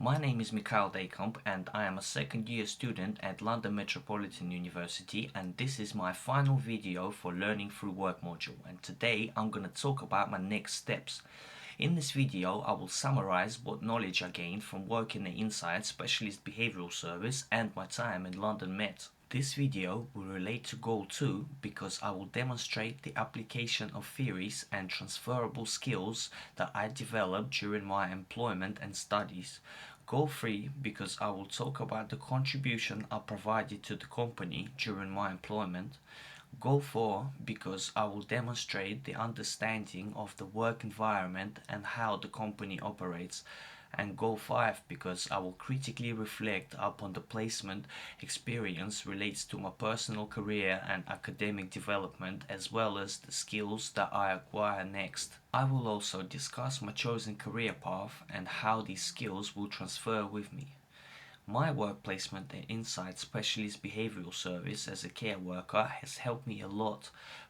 My name is Mikhail Daykamp and I am a second year student at London Metropolitan University, and this is my final video for Learning Through Work module, and today I'm going to talk about my next steps. In this video I will summarize what knowledge I gained from working in the Insight Specialist Behavioural Service and my time in London Met. This video will relate to Goal 2 because I will demonstrate the application of theories and transferable skills that I developed during my employment and studies. Goal 3 because I will talk about the contribution I provided to the company during my employment. Goal 4 because I will demonstrate the understanding of the work environment and how the company operates. And Goal 5 because I will critically reflect upon the placement experience relates to my personal career and academic development, as well as the skills that I acquire next. I will also discuss my chosen career path and how these skills will transfer with me. My work placement at Insight Specialist Behavioural Service as a care worker has helped me a lot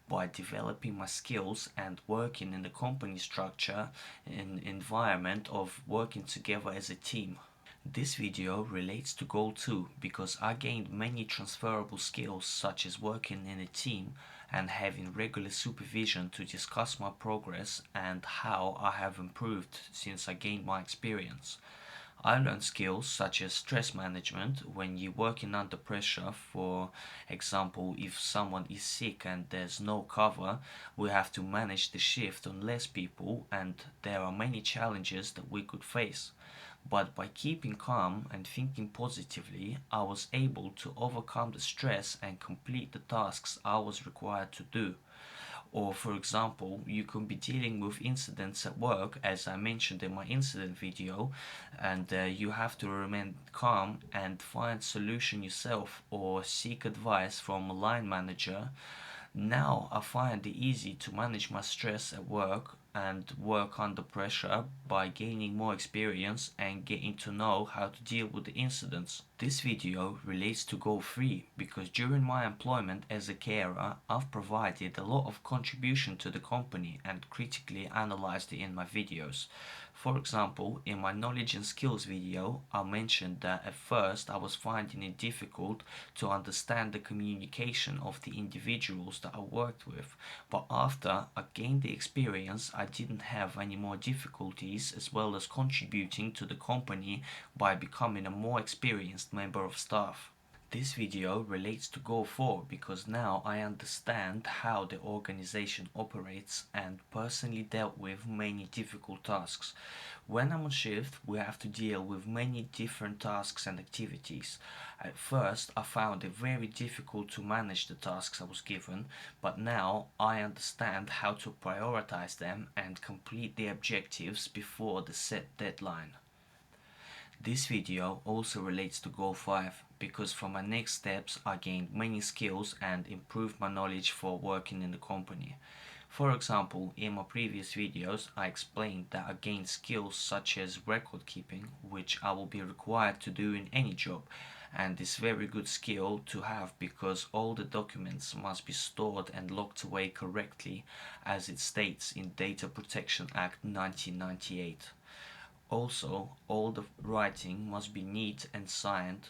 by developing my skills and working in the company structure and environment of working together as a team. This video relates to Goal 2 because I gained many transferable skills such as working in a team and having regular supervision to discuss my progress and how I have improved since I gained my experience. I learned skills such as stress management when you're working under pressure. For example, if someone is sick and there's no cover, we have to manage the shift on less people, and there are many challenges that we could face. But by keeping calm and thinking positively, I was able to overcome the stress and complete the tasks I was required to do. Or for example, you can be dealing with incidents at work, as I mentioned in my incident video, and you have to remain calm and find solution yourself or seek advice from a line manager. Now I find it easy to manage my stress at work and work under pressure by gaining more experience and getting to know how to deal with the incidents. This video relates to Goal 3 because during my employment as a carer, I've provided a lot of contribution to the company and critically analyzed it in my videos. For example, in my knowledge and skills video, I mentioned that at first I was finding it difficult to understand the communication of the individuals that I worked with, but after I gained the experience, I didn't have any more difficulties, as well as contributing to the company by becoming a more experienced member of staff. This video relates to Goal 4 because now I understand how the organization operates and personally dealt with many difficult tasks. When I'm on shift, we have to deal with many different tasks and activities. At first, I found it very difficult to manage the tasks I was given, but now I understand how to prioritize them and complete the objectives before the set deadline. This video also relates to Goal 5 because for my next steps I gained many skills and improved my knowledge for working in the company. For example, in my previous videos I explained that I gained skills such as record keeping, which I will be required to do in any job, and this very good skill to have because all the documents must be stored and locked away correctly, as it states in Data Protection Act 1998. Also, all the writing must be neat and signed.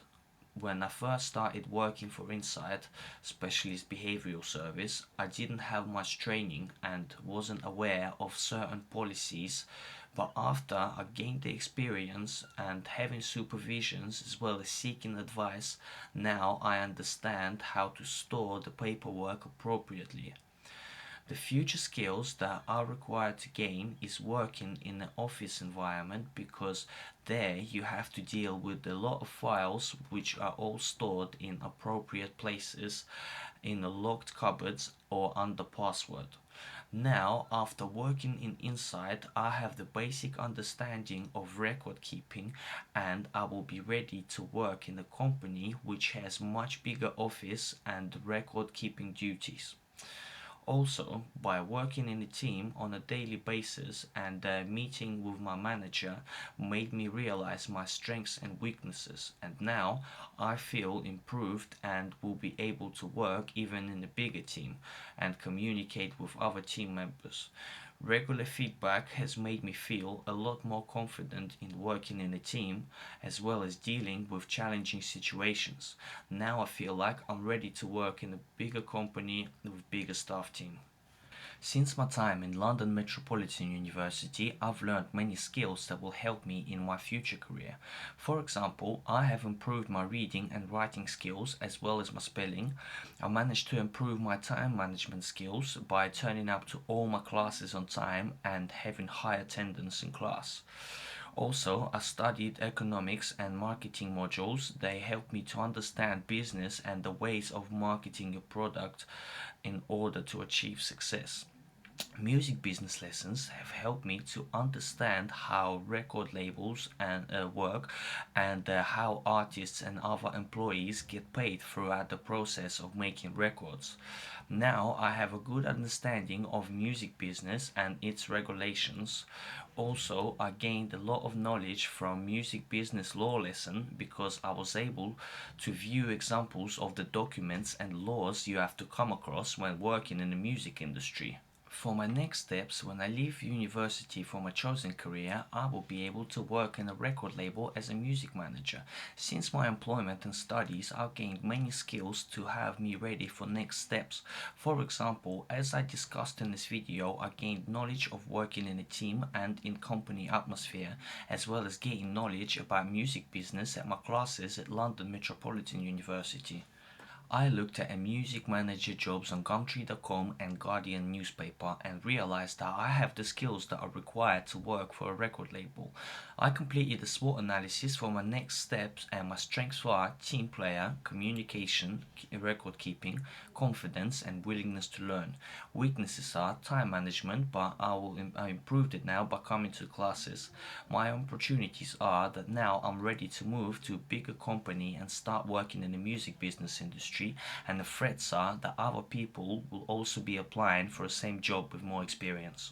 When I first started working for Insight Specialist Behavioural Service, I didn't have much training and wasn't aware of certain policies, but after I gained the experience and having supervisions as well as seeking advice, now I understand how to store the paperwork appropriately. The future skills that are required to gain is working in an office environment because there you have to deal with a lot of files which are all stored in appropriate places in the locked cupboards or under password. Now, after working in Insight, I have the basic understanding of record keeping and I will be ready to work in a company which has much bigger office and record keeping duties. Also, by working in a team on a daily basis and meeting with my manager made me realize my strengths and weaknesses, and now I feel improved and will be able to work even in a bigger team and communicate with other team members. Regular feedback has made me feel a lot more confident in working in a team as well as dealing with challenging situations. Now I feel like I'm ready to work in a bigger company with bigger staff team. Since my time in London Metropolitan University, I've learned many skills that will help me in my future career. For example, I have improved my reading and writing skills as well as my spelling. I managed to improve my time management skills by turning up to all my classes on time and having high attendance in class. Also, I studied economics and marketing modules. They helped me to understand business and the ways of marketing your product in order to achieve success. Music business lessons have helped me to understand how record labels and work and how artists and other employees get paid throughout the process of making records. Now I have a good understanding of music business and its regulations. Also, I gained a lot of knowledge from music business law lesson because I was able to view examples of the documents and laws you have to come across when working in the music industry. For my next steps, when I leave university for my chosen career, I will be able to work in a record label as a music manager. Since my employment and studies, I've gained many skills to have me ready for next steps. For example, as I discussed in this video, I gained knowledge of working in a team and in company atmosphere, as well as gaining knowledge about music business at my classes at London Metropolitan University. I looked at a music manager jobs on Gumtree.com and Guardian newspaper and realized that I have the skills that are required to work for a record label. I completed a SWOT analysis for my next steps and my strengths are team player, communication, record keeping, confidence and willingness to learn. Weaknesses are time management, but I improved it now by coming to classes. My opportunities are that now I'm ready to move to a bigger company and start working in the music business industry, and the threats are that other people will also be applying for the same job with more experience.